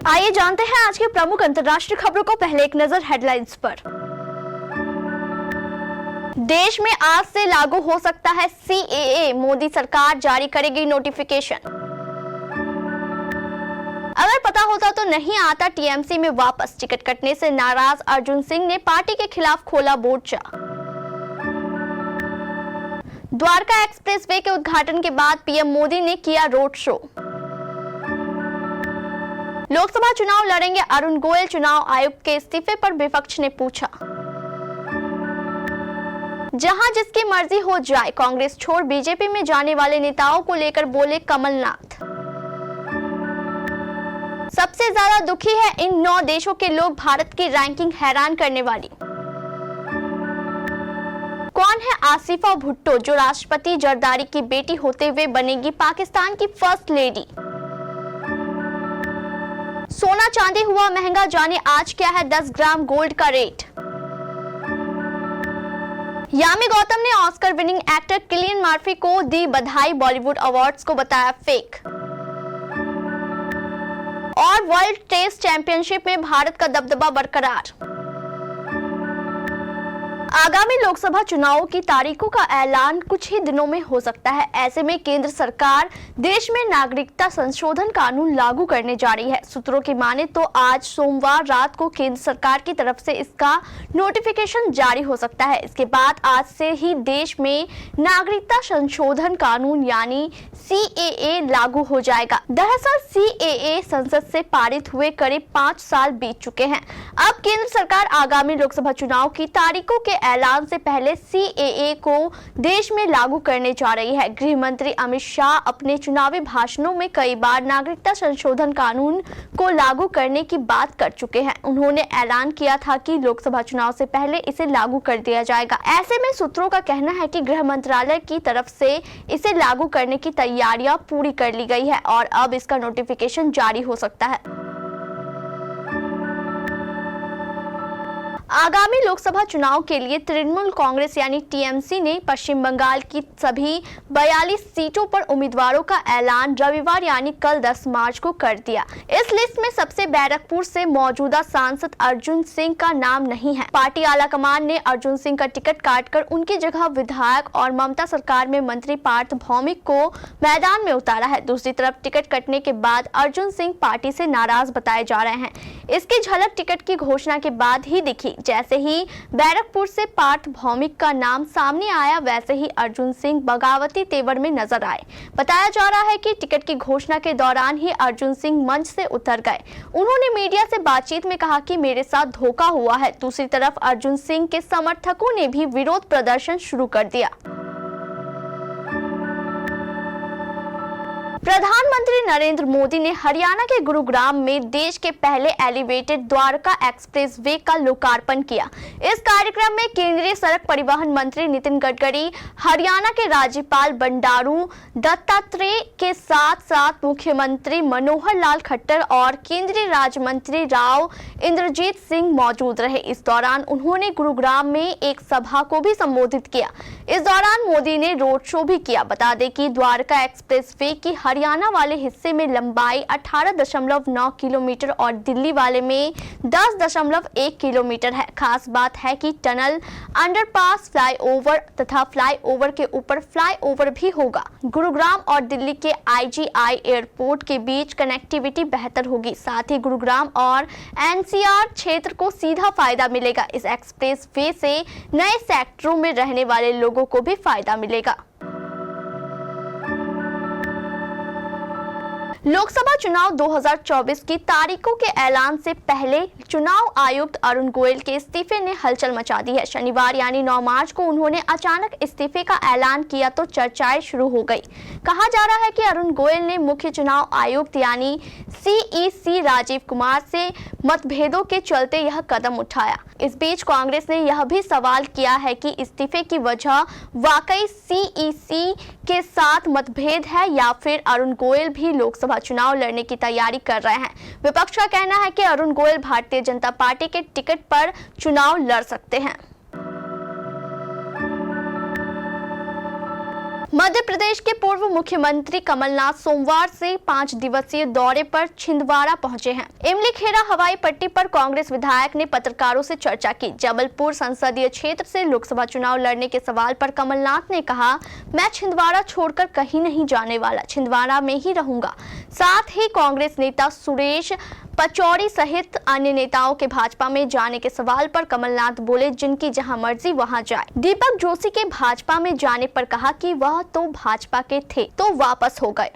आइए जानते हैं आज की प्रमुख अंतर्राष्ट्रीय खबरों को। पहले एक नजर हेडलाइंस पर। देश में आज से लागू हो सकता है CAA, मोदी सरकार जारी करेगी नोटिफिकेशन। अगर पता होता तो नहीं आता TMC में वापस, टिकट कटने से नाराज अर्जुन सिंह ने पार्टी के खिलाफ खोला मोर्चा। द्वारका एक्सप्रेसवे के उद्घाटन के बाद PM मोदी ने किया रोड शो। लोकसभा चुनाव लड़ेंगे अरुण गोयल, चुनाव आयुक्त के इस्तीफे पर विपक्ष ने पूछा। जहां जिसकी मर्जी हो जाए, कांग्रेस छोड़ बीजेपी में जाने वाले नेताओं को लेकर बोले कमलनाथ। सबसे ज्यादा दुखी है इन 9 देशों के लोग, भारत की रैंकिंग हैरान करने वाली। कौन है आसिफा भुट्टो, जो राष्ट्रपति जरदारी की बेटी होते हुए बनेगी पाकिस्तान की फर्स्ट लेडी। सोना चांदी हुआ महंगा, जाने आज क्या है 10 ग्राम गोल्ड का रेट। यामी गौतम ने Oscar winning actor Cillian Murphy को दी बधाई, बॉलीवुड अवार्ड्स को बताया फेक। और वर्ल्ड टेस्ट चैंपियनशिप में भारत का दबदबा बरकरार। आगामी लोकसभा चुनावों की तारीखों का ऐलान कुछ ही दिनों में हो सकता है। ऐसे में केंद्र सरकार देश में नागरिकता संशोधन कानून लागू करने जा रही है। सूत्रों की माने तो आज सोमवार रात को केंद्र सरकार की तरफ से इसका नोटिफिकेशन जारी हो सकता है। इसके बाद आज से ही देश में नागरिकता संशोधन कानून यानी CAA लागू हो जाएगा। दरअसल CAA संसद से पारित हुए करीब 5 साल बीत चुके हैं। अब केंद्र सरकार आगामी लोकसभा चुनाव की तारीखों के ऐलान से पहले CAA को देश में लागू करने जा रही है। गृह मंत्री अमित शाह अपने चुनावी भाषणों में कई बार नागरिकता संशोधन कानून को लागू करने की बात कर चुके हैं। उन्होंने ऐलान किया था कि लोकसभा चुनाव से पहले इसे लागू कर दिया जाएगा। ऐसे में सूत्रों का कहना है कि गृह मंत्रालय की तरफ से इसे लागू करने की तैयारियां पूरी कर ली गई है और अब इसका नोटिफिकेशन जारी हो सकता है। आगामी लोकसभा चुनाव के लिए तृणमूल कांग्रेस यानी TMC ने पश्चिम बंगाल की सभी 42 सीटों पर उम्मीदवारों का ऐलान रविवार यानी कल 10 मार्च को कर दिया। इस लिस्ट में सबसे बैरकपुर से मौजूदा सांसद अर्जुन सिंह का नाम नहीं है। पार्टी आलाकमान ने अर्जुन सिंह का टिकट काटकर उनकी जगह विधायक और ममता सरकार में मंत्री पार्थ भौमिक को मैदान में उतारा है। दूसरी तरफ टिकट कटने के बाद अर्जुन सिंह पार्टी से नाराज बताए जा रहे हैं। इसकी झलक टिकट की घोषणा के बाद ही दिखी। जैसे ही बैरकपुर से पार्थ भौमिक का नाम सामने आया, वैसे ही अर्जुन सिंह बगावती तेवर में नजर आए। बताया जा रहा है कि टिकट की घोषणा के दौरान ही अर्जुन सिंह मंच से उतर गए। उन्होंने मीडिया से बातचीत में कहा कि मेरे साथ धोखा हुआ है। दूसरी तरफ अर्जुन सिंह के समर्थकों ने भी विरोध प्रदर्शन शुरू कर दिया। प्रधानमंत्री नरेंद्र मोदी ने हरियाणा के गुरुग्राम में देश के पहले एलिवेटेड द्वारका एक्सप्रेसवे का लोकार्पण किया। इस कार्यक्रम में केंद्रीय सड़क परिवहन मंत्री नितिन गडकरी, हरियाणा के राज्यपाल बंडारू दत्तात्रेय के साथ साथ मुख्यमंत्री मनोहर लाल खट्टर और केंद्रीय राज्य मंत्री राव इंद्रजीत सिंह मौजूद रहे। इस दौरान उन्होंने गुरुग्राम में एक सभा को भी संबोधित किया। इस दौरान मोदी ने रोड शो भी किया। बता दें कि द्वारका एक्सप्रेसवे की हरियाणा वाले हिस्से में लंबाई 18.9 किलोमीटर और दिल्ली वाले में 10.1 किलोमीटर है। खास बात है कि टनल, अंडरपास, फ्लाईओवर तथा फ्लाईओवर के ऊपर फ्लाईओवर भी होगा। गुरुग्राम और दिल्ली के IGI एयरपोर्ट के बीच कनेक्टिविटी बेहतर होगी। साथ ही गुरुग्राम और NCR क्षेत्र को सीधा फायदा मिलेगा। इस एक्सप्रेस वे से नए सेक्टरों में रहने वाले लोगों को भी फायदा मिलेगा। लोकसभा चुनाव 2024 की तारीखों के ऐलान से पहले चुनाव आयुक्त अरुण गोयल के इस्तीफे ने हलचल मचा दी है। शनिवार यानी 9 मार्च को उन्होंने अचानक इस्तीफे का ऐलान किया तो चर्चाएं शुरू हो गई। कहा जा रहा है कि अरुण गोयल ने मुख्य चुनाव आयुक्त यानी CEC राजीव कुमार से मतभेदों के चलते यह कदम उठाया। इस बीच कांग्रेस ने यह भी सवाल किया है कि इस्तीफे की वजह वाकई CEC के साथ मतभेद है या फिर अरुण गोयल भी लोकसभा चुनाव लड़ने की तैयारी कर रहे हैं। विपक्ष का कहना है कि अरुण गोयल भारतीय जनता पार्टी के टिकट पर चुनाव लड़ सकते हैं। मध्य प्रदेश के पूर्व मुख्यमंत्री कमलनाथ सोमवार से 5 दिवसीय दौरे पर छिंदवाड़ा पहुंचे हैं। इमली खेड़ा हवाई पट्टी पर कांग्रेस विधायक ने पत्रकारों से चर्चा की। जबलपुर संसदीय क्षेत्र से लोकसभा चुनाव लड़ने के सवाल पर कमलनाथ ने कहा, मैं छिंदवाड़ा छोड़कर कहीं नहीं जाने वाला, छिंदवाड़ा में ही रहूंगा। साथ ही कांग्रेस नेता सुरेश पचौरी सहित अन्य नेताओं के भाजपा में जाने के सवाल पर कमलनाथ बोले, जिनकी जहां मर्जी वहां जाए। दीपक जोशी के भाजपा में जाने पर कहा कि वह तो भाजपा के थे तो वापस हो गए।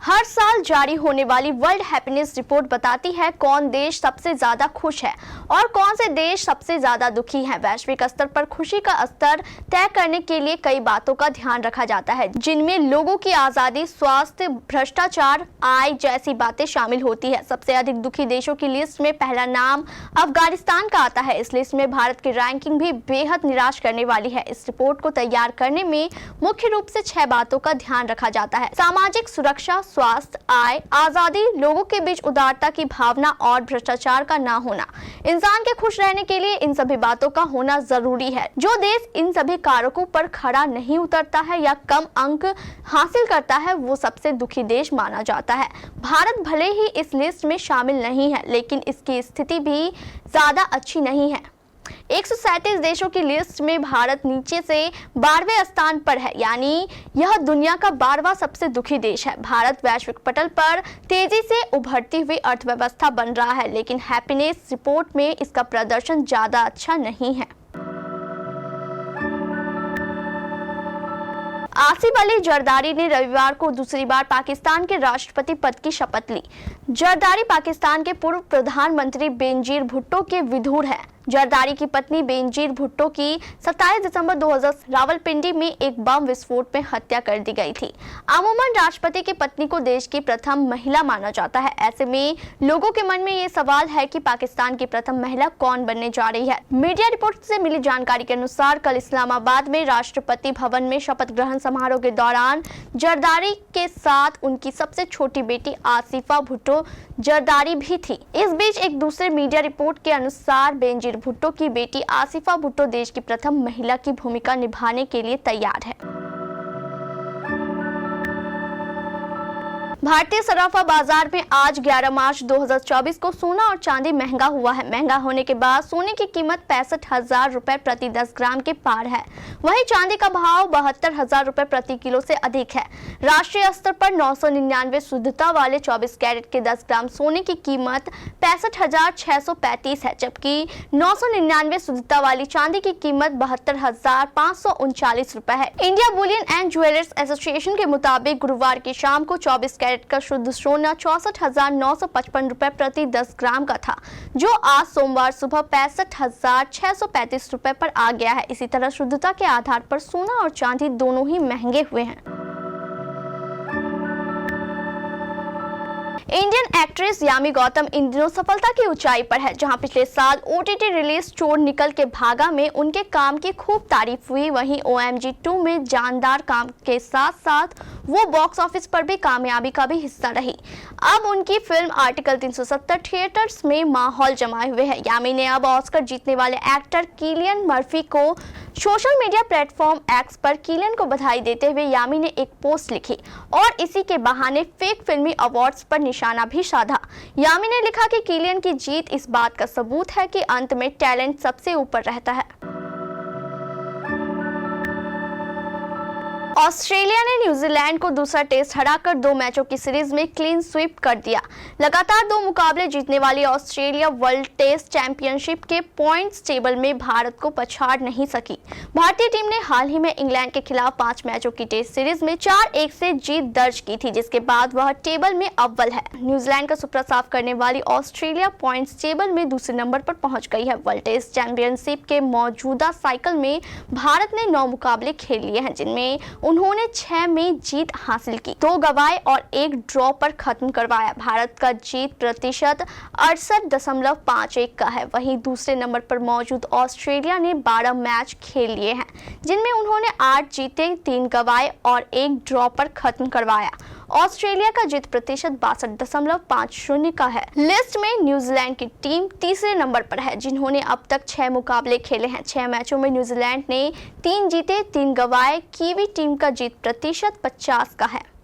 हर साल जारी होने वाली वर्ल्ड हैप्पीनेस रिपोर्ट बताती है कौन देश सबसे ज्यादा खुश है और कौन से देश सबसे ज्यादा दुखी हैं। वैश्विक स्तर पर खुशी का स्तर तय करने के लिए कई बातों का ध्यान रखा जाता है, जिनमें लोगों की आजादी, स्वास्थ्य, भ्रष्टाचार, आय जैसी बातें शामिल होती है। सबसे अधिक दुखी देशों की लिस्ट में पहला नाम अफगानिस्तान का आता है। इस लिस्ट में भारत की रैंकिंग भी बेहद निराश करने वाली है। इस रिपोर्ट को तैयार करने में मुख्य रूप से 6 बातों का ध्यान रखा जाता है: सामाजिक सुरक्षा, स्वास्थ्य, आय, आजादी, लोगों के बीच उदारता की भावना और भ्रष्टाचार का ना होना। इंसान के खुश रहने के लिए इन सभी बातों का होना जरूरी है। जो देश इन सभी कारकों पर खरा नहीं उतरता है या कम अंक हासिल करता है, वो सबसे दुखी देश माना जाता है। भारत भले ही इस लिस्ट में शामिल नहीं है, लेकिन इसकी स्थिति भी ज्यादा अच्छी नहीं है। 137 देशों की लिस्ट में भारत नीचे से 12वें स्थान पर है, यानी यह दुनिया का 12वां सबसे दुखी देश है। भारत वैश्विक पटल पर तेजी से उभरती हुई अर्थव्यवस्था बन रहा है, लेकिन हैप्पीनेस रिपोर्ट में इसका प्रदर्शन ज्यादा अच्छा नहीं है। आसिफ अली जरदारी ने रविवार को दूसरी बार पाकिस्तान के राष्ट्रपति पद की शपथ ली। जरदारी पाकिस्तान के पूर्व प्रधानमंत्री बेनजीर भुट्टो के विधुर है। जरदारी की पत्नी बेनजीर भुट्टो की 27 दिसंबर 2000 रावलपिंडी में एक बम विस्फोट में हत्या कर दी गई थी। अमूमन राष्ट्रपति की पत्नी को देश की प्रथम महिला माना जाता है। ऐसे में लोगों के मन में ये सवाल है कि पाकिस्तान की प्रथम महिला कौन बनने जा रही है। मीडिया रिपोर्ट से मिली जानकारी के अनुसार कल इस्लामाबाद में राष्ट्रपति भवन में शपथ ग्रहण समारोह के दौरान जरदारी के साथ उनकी सबसे छोटी बेटी आसिफा भुट्टो जरदारी भी थी। इस बीच एक दूसरे मीडिया रिपोर्ट के अनुसार बेनजीर भुट्टो की बेटी आसिफा भुट्टो देश की प्रथम महिला की भूमिका निभाने के लिए तैयार है। भारतीय सराफा बाजार में आज 11 मार्च 2024 को सोना और चांदी महंगा हुआ है। महंगा होने के बाद सोने की कीमत 65,000 रुपए प्रति 10 ग्राम के पार है। वहीं चांदी का भाव 72,000 रुपए प्रति किलो से अधिक है। राष्ट्रीय स्तर पर 999 शुद्धता वाले 24 कैरेट के 10 ग्राम सोने की कीमत 65,635 है, जबकि 999 शुद्धता वाली चांदी की कीमत 72,539 रुपए है। India Boolean and jewellers association के मुताबिक गुरुवार की शाम को 24 कैरेट का शुद्ध सोना 64,955 रुपए प्रति 10 ग्राम का था, जो आज सोमवार सुबह 65,635 रुपए पर आ गया है। इसी तरह शुद्धता के आधार पर सोना और चांदी दोनों ही महंगे हुए हैं। इंडियन एक्ट्रेस यामी गौतम इन दिनों सफलता की ऊंचाई पर है। जहां पिछले साल OTT रिलीज चोर निकल के भागा में उनके काम की खूब तारीफ हुई, वहीं OMG 2 में जानदार काम के साथ साथ वो बॉक्स ऑफिस पर भी कामयाबी का भी हिस्सा रही। अब उनकी फिल्म आर्टिकल 370 थिएटर्स में माहौल जमाए हुए है। यामी ने अब ऑस्कर जीतने वाले एक्टर किलियन मर्फी को सोशल मीडिया प्लेटफॉर्म एक्स पर किलियन को बधाई देते हुए यामी ने एक पोस्ट लिखी और इसी के बहाने फेक फिल्मी अवार्ड्स पर निशाना भी साधा। यामी ने लिखा कि किलियन की जीत इस बात का सबूत है कि अंत में टैलेंट सबसे ऊपर रहता है। ऑस्ट्रेलिया ने न्यूजीलैंड को दूसरा टेस्ट हराकर 2 मैचों की सीरीज में क्लीन स्वीप कर दिया। लगातार 2 मुकाबले जीतने वाली ऑस्ट्रेलिया वर्ल्ड टेस्ट चैंपियनशिप के पॉइंट्स टेबल में भारत को पछाड़ नहीं सकी। भारतीय टीम ने हाल ही में इंग्लैंड के खिलाफ 5 मैचों की टेस्ट सीरीज में 4-1 से जीत दर्ज की थी, जिसके बाद वह टेबल में अव्वल है। न्यूजीलैंड का सुपड़ा साफ करने वाली ऑस्ट्रेलिया पॉइंट्स टेबल में दूसरे नंबर पर पहुंच गई है। वर्ल्ड टेस्ट चैंपियनशिप के मौजूदा साइकिल में भारत ने 9 मुकाबले खेल लिए हैं, जिनमें उन्होंने 6 में जीत हासिल की, 2 गंवाए और 1 ड्रॉ पर खत्म करवाया। भारत का जीत प्रतिशत 68.51 का है। वहीं दूसरे नंबर पर मौजूद ऑस्ट्रेलिया ने 12 मैच खेल लिए हैं, जिनमें उन्होंने 8 जीते, 3 गंवाए और 1 ड्रॉ पर खत्म करवाया। ऑस्ट्रेलिया का जीत प्रतिशत 62.50 का है। लिस्ट में न्यूजीलैंड की टीम तीसरे नंबर पर है, जिन्होंने अब तक 6 मुकाबले खेले हैं। 6 मैचों में न्यूजीलैंड ने 3 जीते 3 गंवाए। कीवी टीम का जीत प्रतिशत 50 का है।